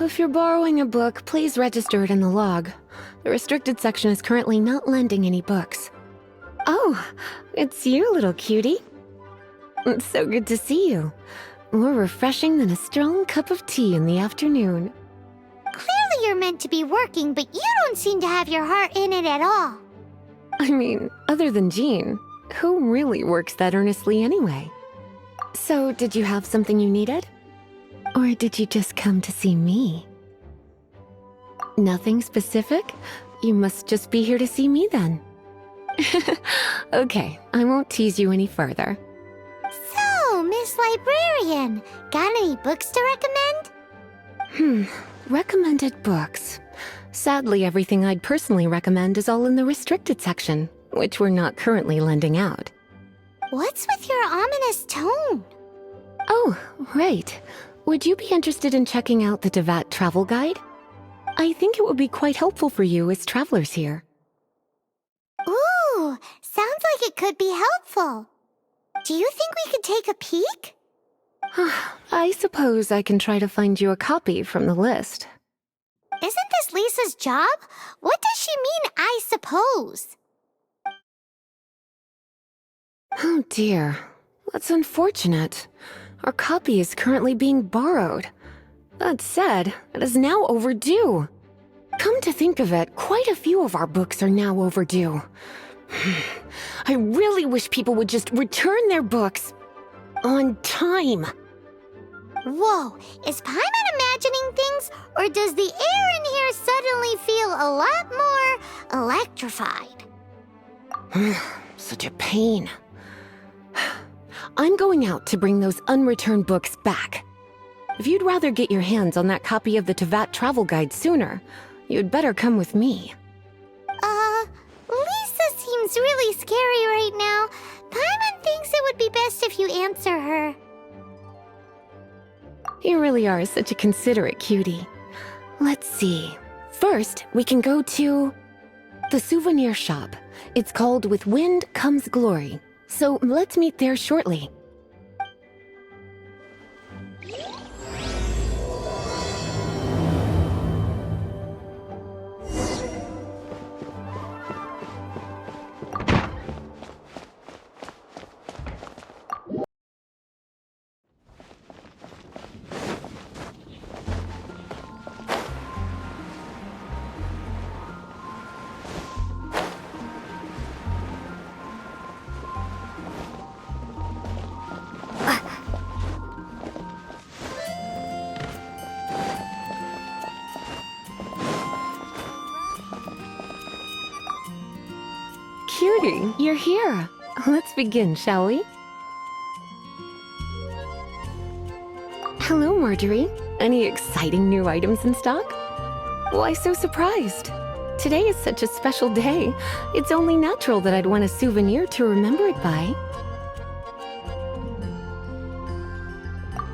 If you're borrowing a book, please register it in the log. The restricted section is currently not lending any books. Oh, it's you, little cutie. It's so good to see you. More refreshing than a strong cup of tea in the afternoon. Clearly you're meant to be working, but you don't seem to have your heart in it at all. I mean, other than Jean, who really works that earnestly anyway? So, did you have something you needed? Or did you just come to see me? Nothing specific? You must just be here to see me then. Okay, I won't tease you any further. So, Miss Librarian, got any books to recommend? Recommended books. Sadly, everything I'd personally recommend is all in the restricted section, which we're not currently lending out. What's with your ominous tone? Oh, right. Would you be interested in checking out the Tevat travel guide? I think it would be quite helpful for you as travelers here. Ooh, sounds like it could be helpful. Do you think we could take a peek? I suppose I can try to find you a copy from the list. Isn't this Lisa's job? What does she mean, I suppose? Oh dear, that's unfortunate. Our copy is currently being borrowed. That said, it is now overdue. Come to think of it, quite a few of our books are now overdue. I really wish people would just return their books on time. Whoa, is Paimon imagining things, or does the air in here suddenly feel a lot more electrified? Such a pain. I'm going out to bring those unreturned books back. If you'd rather get your hands on that copy of the Tevat travel guide sooner, you'd better come with me. Lisa seems really scary right now. Paimon thinks it would be best if you answer her. You really are such a considerate cutie. Let's see. First, we can go to the souvenir shop. It's called With Wind Comes Glory. So let's meet there shortly. Cutie, you're here. Let's begin, shall we? Hello, Marjorie. Any exciting new items in stock? Why so surprised? Today is such a special day. It's only natural that I'd want a souvenir to remember it by.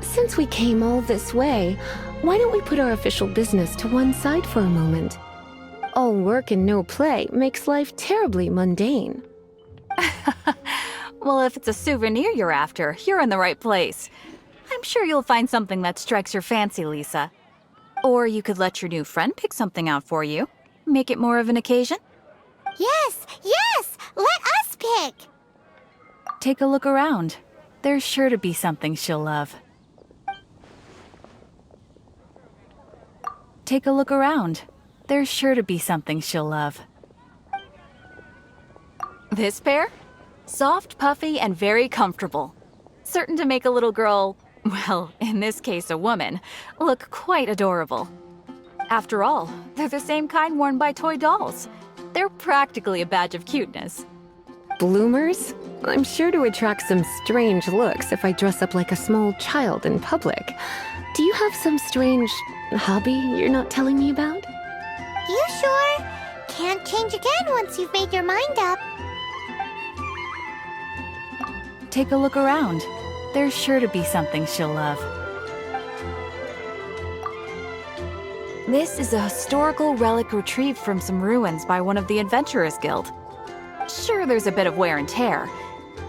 Since we came all this way, why don't we put our official business to one side for a moment? All work and no play makes life terribly mundane. Well, if it's a souvenir you're after, you're in the right place. I'm sure you'll find something that strikes your fancy, Lisa. Or you could let your new friend pick something out for you. Make it more of an occasion. Yes, yes! Let us pick! Take a look around. There's sure to be something she'll love. Take a look around. There's sure to be something she'll love. This pair? Soft, puffy, and very comfortable. Certain to make a little girl, well, in this case a woman, look quite adorable. After all, they're the same kind worn by toy dolls. They're practically a badge of cuteness. Bloomers? I'm sure to attract some strange looks if I dress up like a small child in public. Do you have some strange hobby you're not telling me about? You sure? Can't change again once you've made your mind up. Take a look around. There's sure to be something she'll love. This is a historical relic retrieved from some ruins by one of the Adventurers Guild. Sure, there's a bit of wear and tear,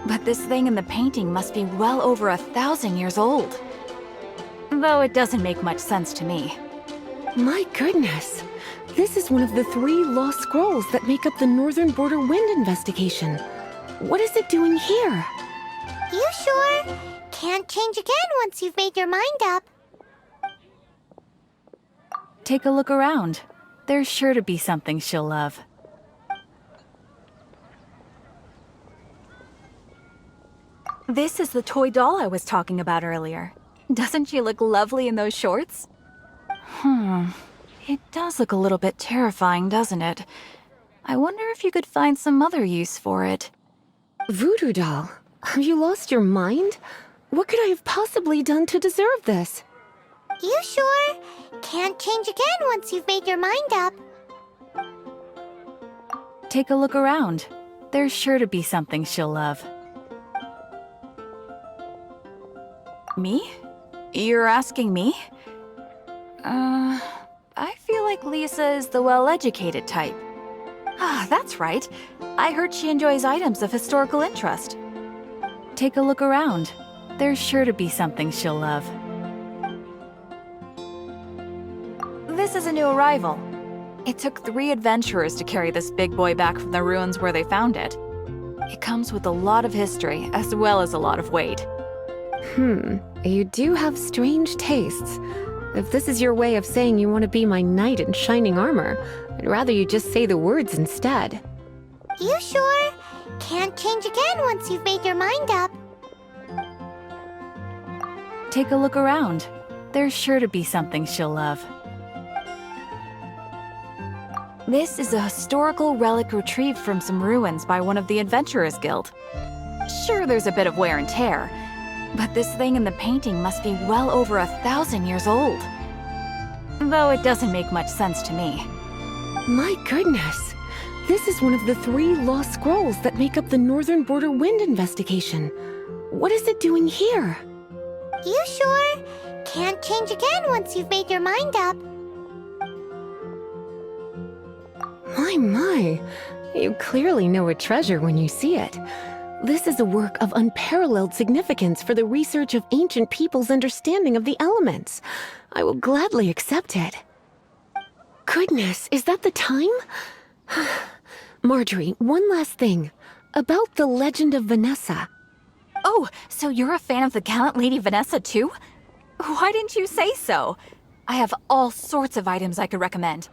but this thing in the painting must be well over 1,000 years old. Though it doesn't make much sense to me. My goodness. This is one of the 3 lost scrolls that make up the Northern Border Wind investigation. What is it doing here? You sure? Can't change again once you've made your mind up. Take a look around. There's sure to be something she'll love. This is the toy doll I was talking about earlier. Doesn't she look lovely in those shorts? It does look a little bit terrifying, doesn't it? I wonder if you could find some other use for it. Voodoo doll, have you lost your mind? What could I have possibly done to deserve this? You sure? Can't change again once you've made your mind up. Take a look around. There's sure to be something she'll love. Me? You're asking me? I feel like Lisa is the well-educated type. Ah, that's right. I heard she enjoys items of historical interest. Take a look around. There's sure to be something she'll love. This is a new arrival. It took 3 adventurers to carry this big boy back from the ruins where they found it. It comes with a lot of history, as well as a lot of weight. You do have strange tastes. If this is your way of saying you want to be my knight in shining armor, I'd rather you just say the words instead. You sure? Can't change again once you've made your mind up. Take a look around. There's sure to be something she'll love. This is a historical relic retrieved from some ruins by one of the Adventurers Guild. Sure, there's a bit of wear and tear, but this thing in the painting must be well over 1,000 years old. Though it doesn't make much sense to me. My goodness. This is one of the 3 lost scrolls that make up the Northern Border Wind investigation. What is it doing here? You sure? Can't change again once you've made your mind up. My. You clearly know a treasure when you see it. This is a work of unparalleled significance for the research of ancient people's understanding of the elements. I will gladly accept it. Goodness, is that the time? Marjorie, one last thing. About the legend of Vanessa. Oh, so you're a fan of the gallant Lady Vanessa too? Why didn't you say so? I have all sorts of items I could recommend.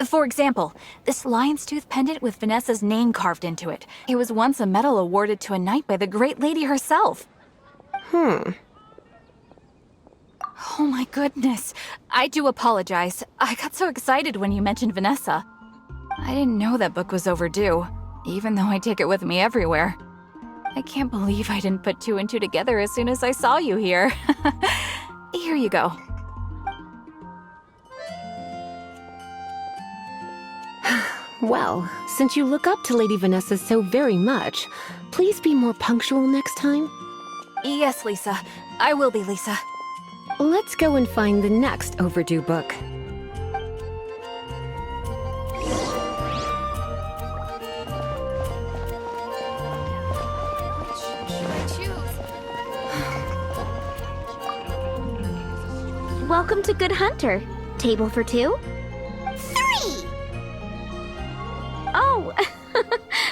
For example, this lion's tooth pendant with Vanessa's name carved into it. It was once a medal awarded to a knight by the great lady herself. Oh my goodness. I do apologize. I got so excited when you mentioned Vanessa. I didn't know that book was overdue, even though I take it with me everywhere. I can't believe I didn't put 2 and 2 together as soon as I saw you here. Here you go. Well, since you look up to Lady Vanessa so very much, please be more punctual next time. Yes, Lisa. I will be, Lisa. Let's go and find the next overdue book. Welcome to Good Hunter. Table for 2? 3! Oh,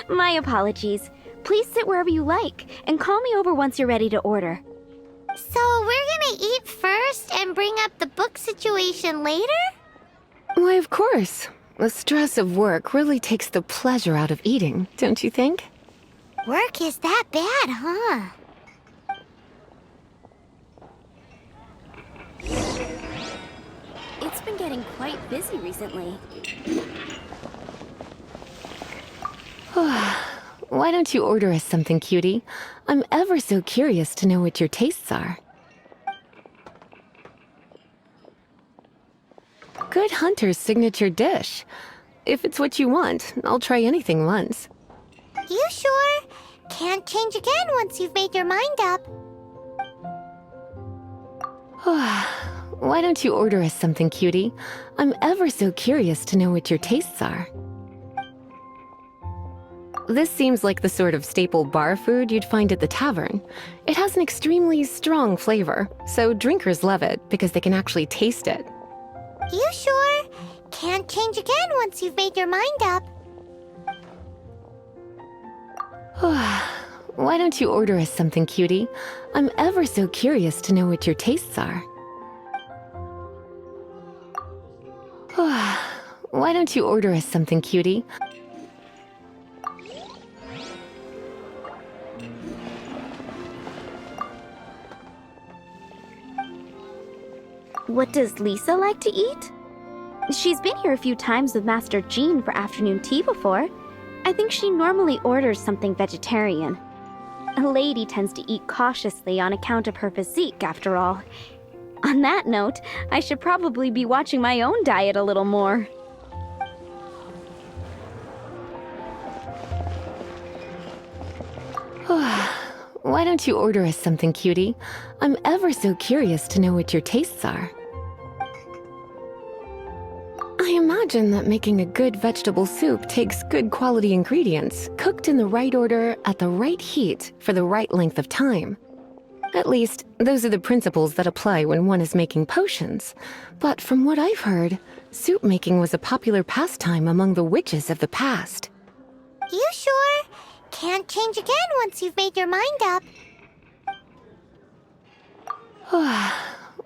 my apologies. Please sit wherever you like, and call me over once you're ready to order. So we're gonna eat first and bring up the book situation later? Why, of course. The stress of work really takes the pleasure out of eating, don't you think? Work is that bad, huh? It's been getting quite busy recently. Why don't you order us something, cutie? I'm ever so curious to know what your tastes are. Good Hunter's signature dish. If it's what you want, I'll try anything once. You sure? Can't change again once you've made your mind up. Why don't you order us something, cutie? I'm ever so curious to know what your tastes are. This seems like the sort of staple bar food you'd find at the tavern. It has an extremely strong flavor, so drinkers love it because they can actually taste it. You sure? Can't change again once you've made your mind up. Why don't you order us something, cutie? I'm ever so curious to know what your tastes are. Why don't you order us something, cutie? What does Lisa like to eat? She's been here a few times with Master Jean for afternoon tea before. I think she normally orders something vegetarian. A lady tends to eat cautiously on account of her physique, after all. On that note, I should probably be watching my own diet a little more. Why don't you order us something, cutie? I'm ever so curious to know what your tastes are. I imagine that making a good vegetable soup takes good quality ingredients, cooked in the right order, at the right heat, for the right length of time. At least, those are the principles that apply when one is making potions. But from what I've heard, soup making was a popular pastime among the witches of the past. You sure? Can't change again once you've made your mind up.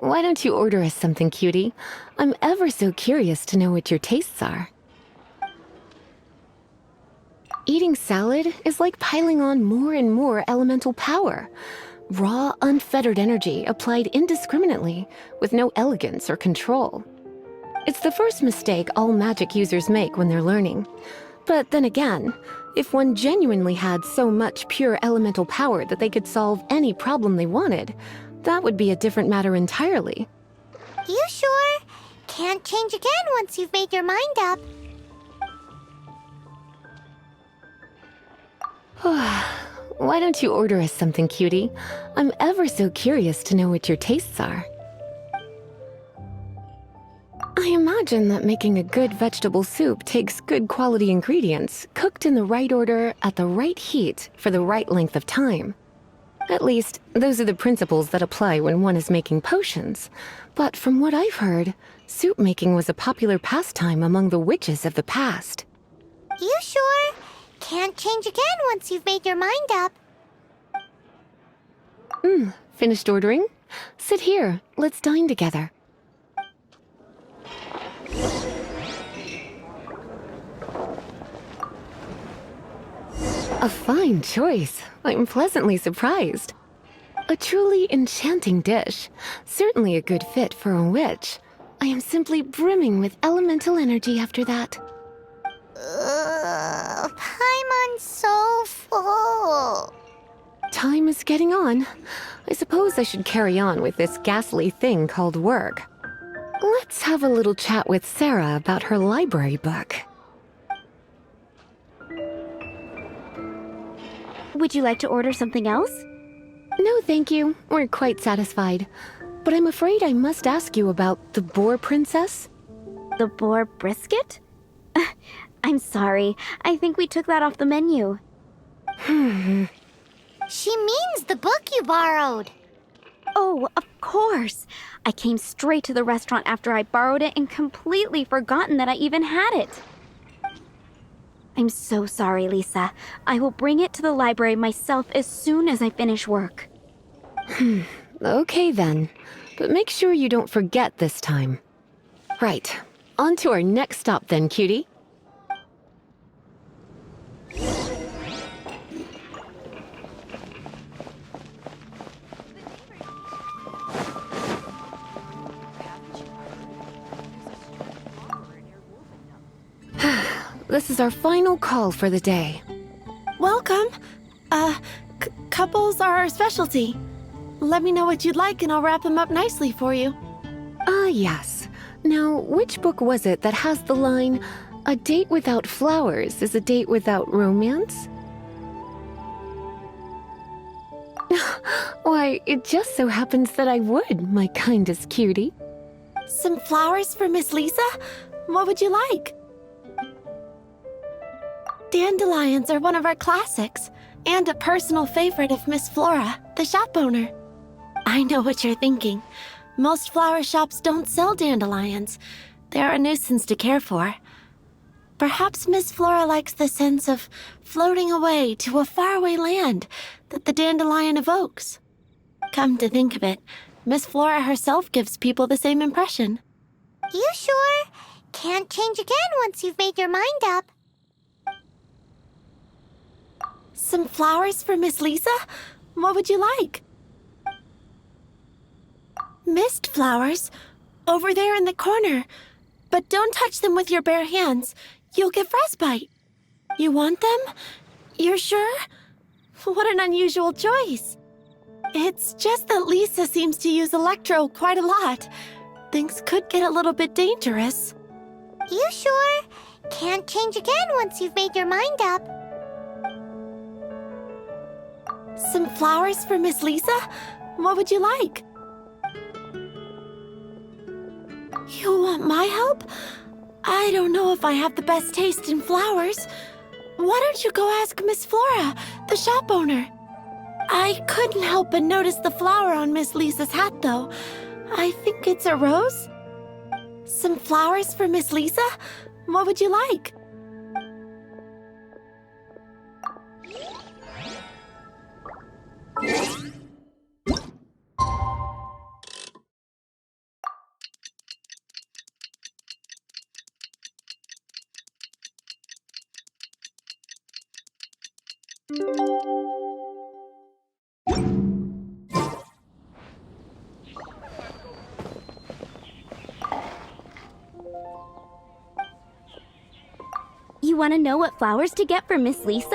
Why don't you order us something, cutie? I'm ever so curious to know what your tastes are. Eating salad is like piling on more and more elemental power. Raw, unfettered energy applied indiscriminately, with no elegance or control. It's the first mistake all magic users make when they're learning. But then again, if one genuinely had so much pure elemental power that they could solve any problem they wanted, that would be a different matter entirely. You sure? Can't change again once you've made your mind up. Why don't you order us something, cutie? I'm ever so curious to know what your tastes are. I imagine that making a good vegetable soup takes good quality ingredients, cooked in the right order, at the right heat, for the right length of time. At least, those are the principles that apply when one is making potions. But from what I've heard, soup making was a popular pastime among the witches of the past. You sure? Can't change again once you've made your mind up. Finished ordering? Sit here, let's dine together. A fine choice. I'm pleasantly surprised. A truly enchanting dish. Certainly a good fit for a witch. I am simply brimming with elemental energy after that. Paimon's so full. Time is getting on. I suppose I should carry on with this ghastly thing called work. Let's have a little chat with Sarah about her library book. Would you like to order something else? No, thank you. We're quite satisfied. But I'm afraid I must ask you about the boar princess. The boar brisket? I'm sorry. I think we took that off the menu. She means the book you borrowed. Oh, of course. I came straight to the restaurant after I borrowed it and completely forgotten that I even had it. I'm so sorry, Lisa. I will bring it to the library myself as soon as I finish work. Okay then. But make sure you don't forget this time. Right. On to our next stop then, cutie. This is our final call for the day. Welcome. Couples are our specialty. Let me know what you'd like and I'll wrap them up nicely for you. Yes. Now, which book was it that has the line, "A date without flowers is a date without romance"? Why, it just so happens that I would, my kindest cutie. Some flowers for Miss Lisa? What would you like? Dandelions are one of our classics, and a personal favorite of Miss Flora, the shop owner. I know what you're thinking. Most flower shops don't sell dandelions. They're a nuisance to care for. Perhaps Miss Flora likes the sense of floating away to a faraway land that the dandelion evokes. Come to think of it, Miss Flora herself gives people the same impression. You sure? Can't change again once you've made your mind up. Some flowers for Miss Lisa? What would you like? Mist flowers? Over there in the corner. But don't touch them with your bare hands. You'll get frostbite. You want them? You're sure? What an unusual choice. It's just that Lisa seems to use Electro quite a lot. Things could get a little bit dangerous. You sure? Can't change again once you've made your mind up. Some flowers for Miss Lisa? What would you like? You want my help? I don't know if I have the best taste in flowers. Why don't you go ask Miss Flora, the shop owner? I couldn't help but notice the flower on Miss Lisa's hat, though. I think it's a rose? Some flowers for Miss Lisa? What would you like? You want to know what flowers to get for Miss Lisa?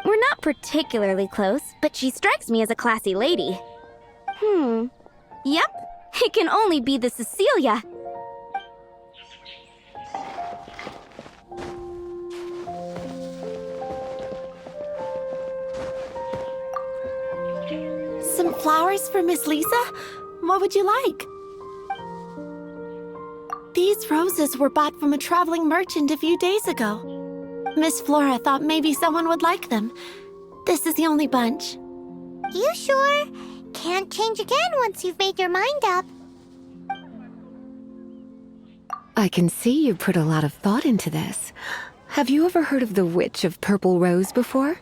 We're not particularly close, but she strikes me as a classy lady. Yep, it can only be the Cecilia. Some flowers for Miss Lisa? What would you like? These roses were bought from a traveling merchant a few days ago. Miss Flora thought maybe someone would like them. This is the only bunch. You sure? Can't change again once you've made your mind up. I can see you put a lot of thought into this. Have you ever heard of the Witch of Purple Rose before?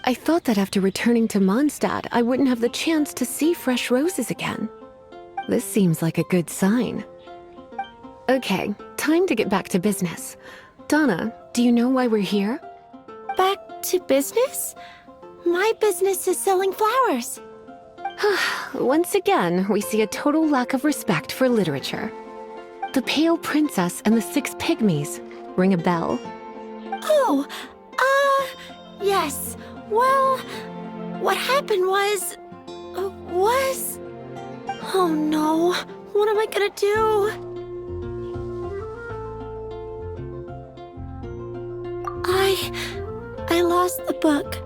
I thought that after returning to Mondstadt, I wouldn't have the chance to see fresh roses again. This seems like a good sign. Okay, time to get back to business. Donna, do you know why we're here? Back to business? My business is selling flowers. Once again, we see a total lack of respect for literature. The Pale Princess and the Six Pygmies. Ring a bell? Oh, yes. Well, what happened was... Oh no, what am I gonna do? I lost the book.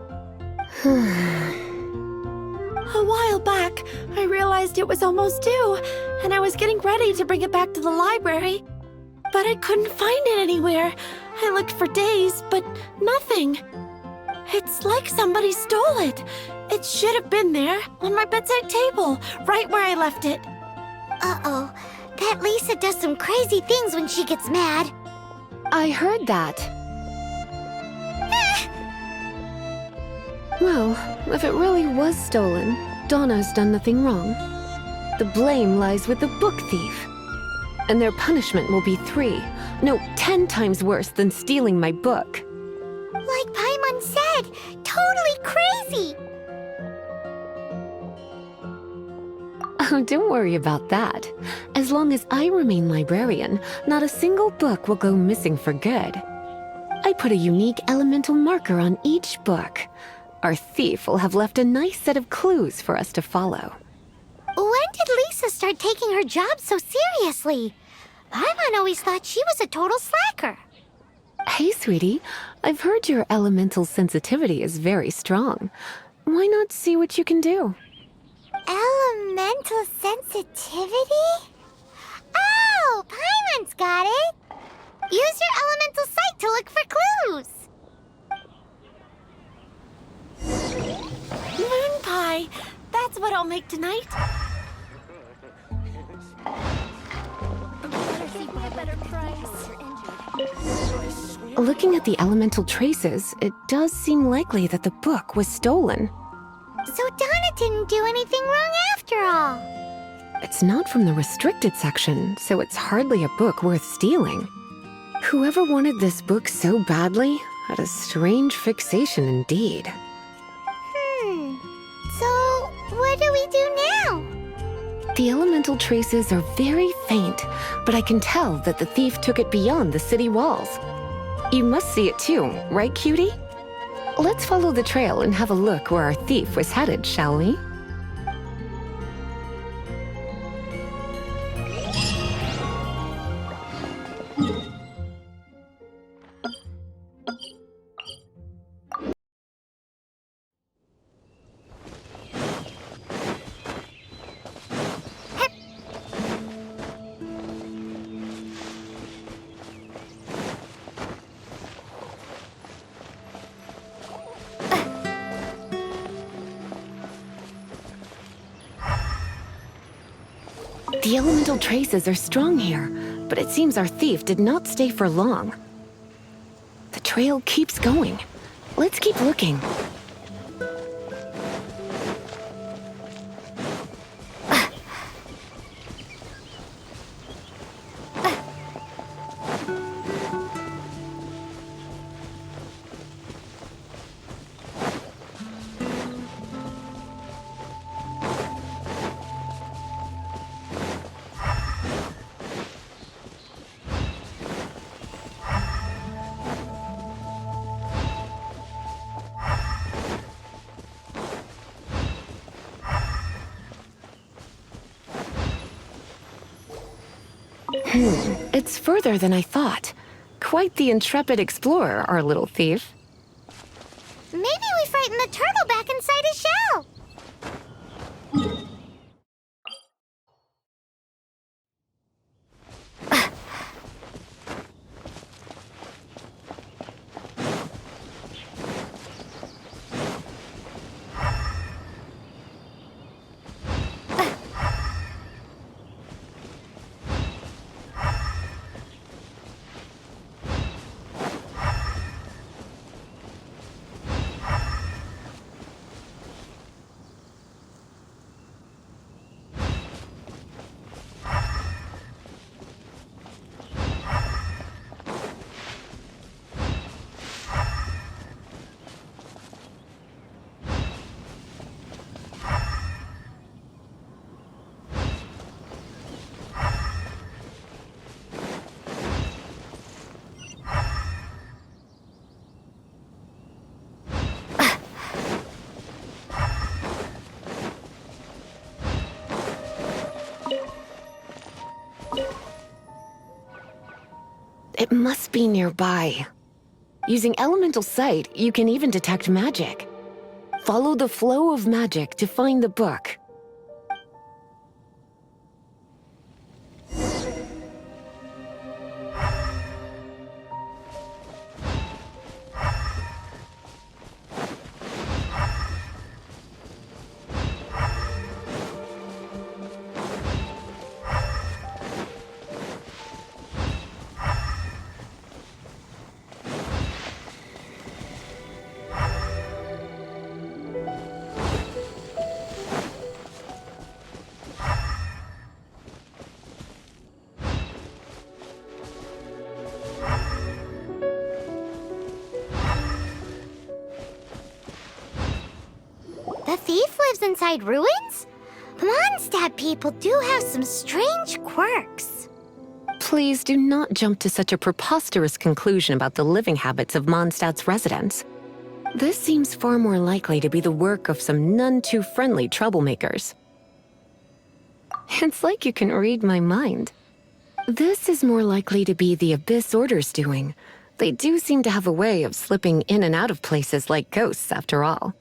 A while back, I realized it was almost due, and I was getting ready to bring it back to the library. But I couldn't find it anywhere. I looked for days, but nothing. It's like somebody stole it. It should have been there, on my bedside table, right where I left it. Uh-oh. That Lisa does some crazy things when she gets mad. I heard that. Well, if it really was stolen, Donna's done nothing wrong. The blame lies with the book thief. And their punishment will be 10 times worse than stealing my book. Like Paimon said, totally crazy. Oh, don't worry about that. As long as I remain librarian, not a single book will go missing for good. I put a unique elemental marker on each book. Our thief will have left a nice set of clues for us to follow. When did Lisa start taking her job so seriously? Paimon always thought she was a total slacker. Hey, sweetie, I've heard your elemental sensitivity is very strong. Why not see what you can do? Elemental sensitivity? Oh, Paimon's got it. Use your elemental sight to look for clues. Moon pie! That's what I'll make tonight. Looking at the elemental traces, it does seem likely that the book was stolen. So Donna didn't do anything wrong after all. It's not from the restricted section, so it's hardly a book worth stealing. Whoever wanted this book so badly had a strange fixation indeed. So what do we do now? The elemental traces are very faint, but I can tell that the thief took it beyond the city walls. You must see it too, right, cutie? Let's follow the trail and have a look where our thief was headed, shall we? The elemental traces are strong here, but it seems our thief did not stay for long. The trail keeps going. Let's keep looking. It's further than I thought. Quite the intrepid explorer, our little thief. Maybe we frightened the turtle back inside his shell. It must be nearby. Using elemental sight, you can even detect magic. Follow the flow of magic to find the book. The thief lives inside ruins? Mondstadt people do have some strange quirks. Please do not jump to such a preposterous conclusion about the living habits of Mondstadt's residents. This seems far more likely to be the work of some none-too-friendly troublemakers. It's like you can read my mind. This is more likely to be the Abyss Order's doing. They do seem to have a way of slipping in and out of places like ghosts, after all.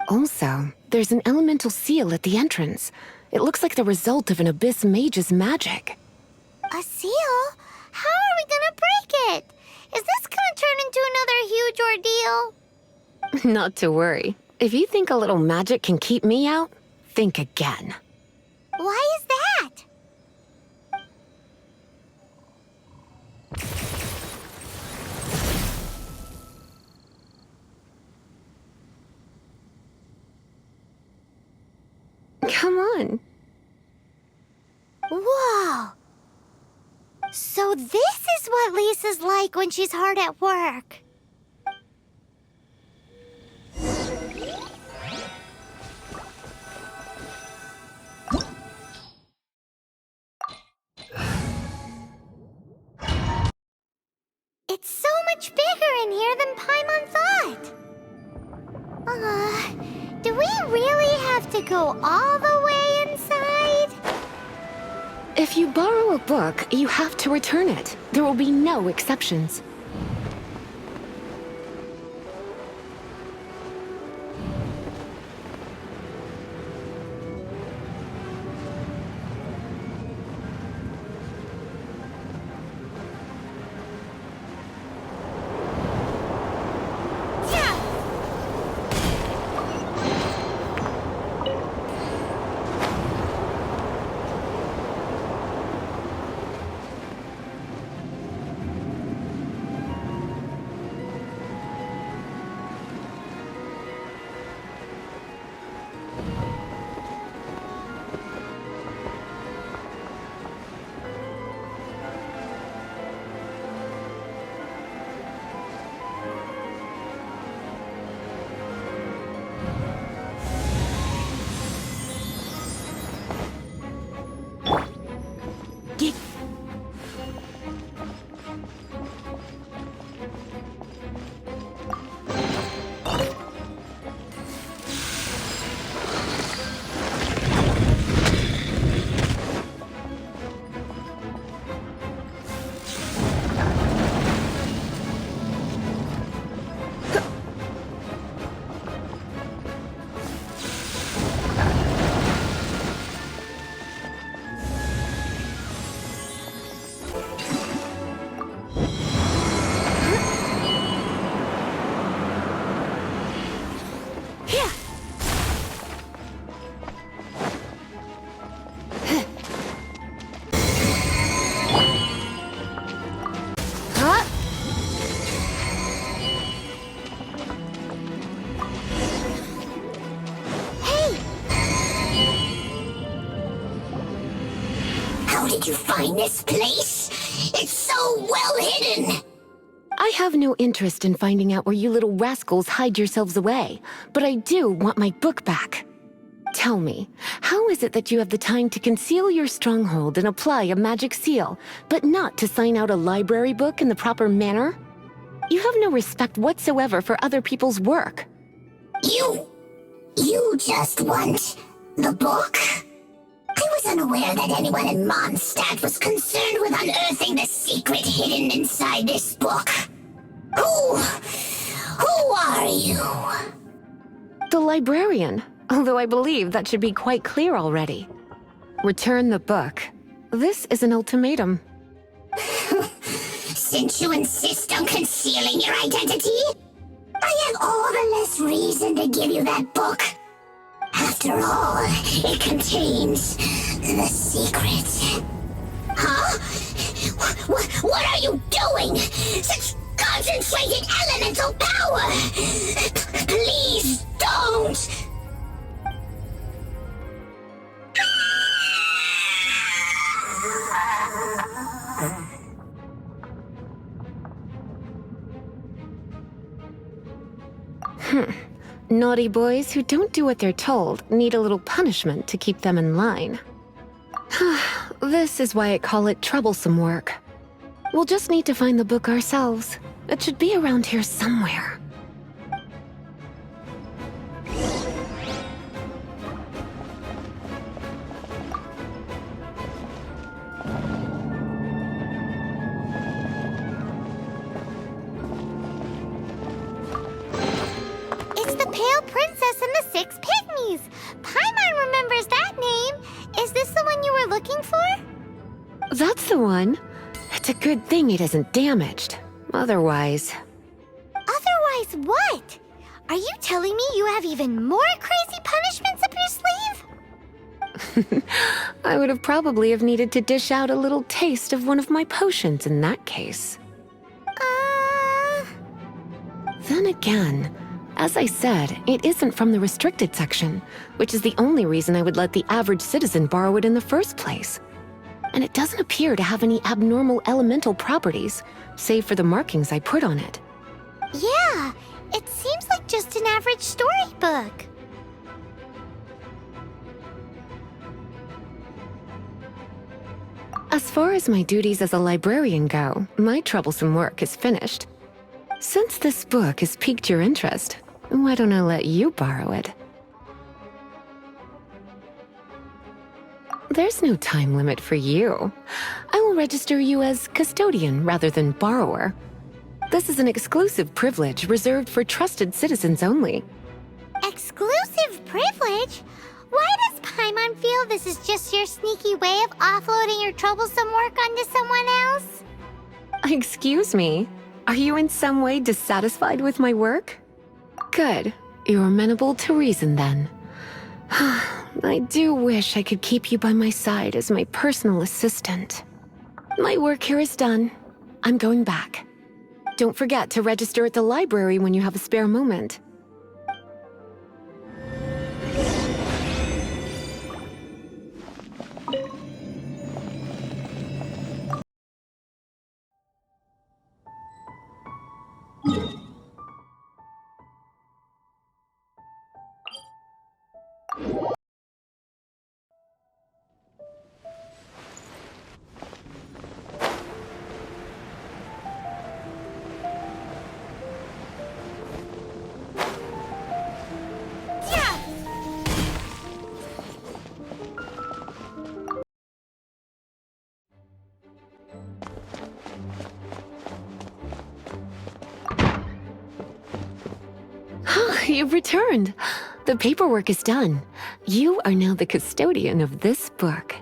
Also, there's an elemental seal at the entrance. It looks like the result of an Abyss mage's magic. A seal? How are we gonna break it? Is this gonna turn into another huge ordeal? Not to worry. If you think a little magic can keep me out, think again. Why is that? So this is what Lisa's like when she's hard at work. It's so much bigger in here than Paimon thought. Do we really have to go all the way inside? If you borrow a book, you have to return it. There will be no exceptions. How did you find this place? It's so well hidden. I have no interest in finding out where you little rascals hide yourselves away, but I do want my book back. Tell me, how is it that you have the time to conceal your stronghold and apply a magic seal, but not to sign out a library book in the proper manner? You have no respect whatsoever for other people's work. You just want the book? I was unaware that anyone in Mondstadt was concerned with unearthing the secret hidden inside this book. Who are you? The librarian, although I believe that should be quite clear already. Return the book. This is an ultimatum. Since you insist on concealing your identity, I have all the less reason to give you that book. After all, it contains the secret. Huh? What are you doing? Such concentrated elemental power! Please don't! Naughty boys who don't do what they're told need a little punishment to keep them in line. This is why I call it troublesome work. We'll just need to find the book ourselves. It should be around here somewhere. It's the Pale Princess and the Six Pygmies! Paimon remembers that name! Is this the one you were looking for? That's the one. It's a good thing it isn't damaged. Otherwise... Otherwise what? Are you telling me you have even more crazy punishments up your sleeve? I would have probably have needed to dish out a little taste of one of my potions in that case. Then again, as I said, it isn't from the restricted section, which is the only reason I would let the average citizen borrow it in the first place. and it doesn't appear to have any abnormal elemental properties, save for the markings I put on it. Yeah, it seems like just an average storybook. As far as my duties as a librarian go, my troublesome work is finished. Since this book has piqued your interest, why don't I let you borrow it? There's no time limit for you. I will register you as custodian rather than borrower. This is an exclusive privilege reserved for trusted citizens only. Exclusive privilege? Why does Paimon feel this is just your sneaky way of offloading your troublesome work onto someone else? Excuse me, are you in some way dissatisfied with my work? Good, you're amenable to reason then. I do wish I could keep you by my side as my personal assistant. My work here is done. I'm going back. Don't forget to register at the library when you have a spare moment. You've returned. The paperwork is done. You are now the custodian of this book.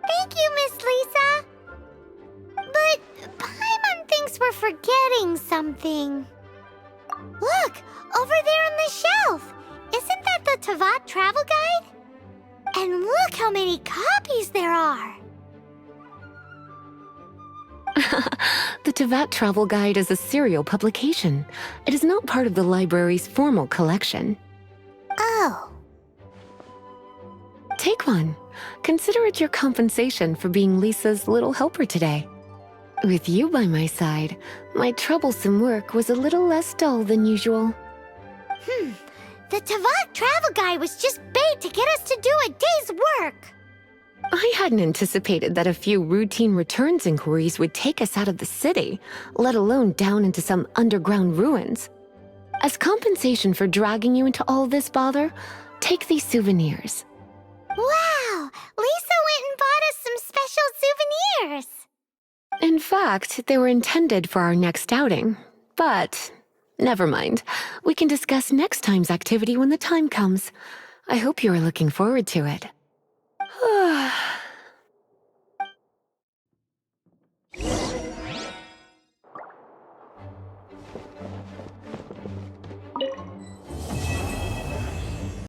Thank you, Miss Lisa. But Paimon thinks we're forgetting something. Look, over there on the shelf. Isn't that the Tavat travel guide? And look how many copies there are. The Tavat Travel Guide is a serial publication. It is not part of the library's formal collection. Oh. Take one. Consider it your compensation for being Lisa's little helper today. With you by my side, my troublesome work was a little less dull than usual. The Tavat travel guide was just bait to get us to do a day's work. I hadn't anticipated that a few routine returns inquiries would take us out of the city, let alone down into some underground ruins. As compensation for dragging you into all this bother, take these souvenirs. Wow! Lisa went and bought us some special souvenirs. In fact, they were intended for our next outing. But never mind. We can discuss next time's activity when the time comes. I hope you are looking forward to it.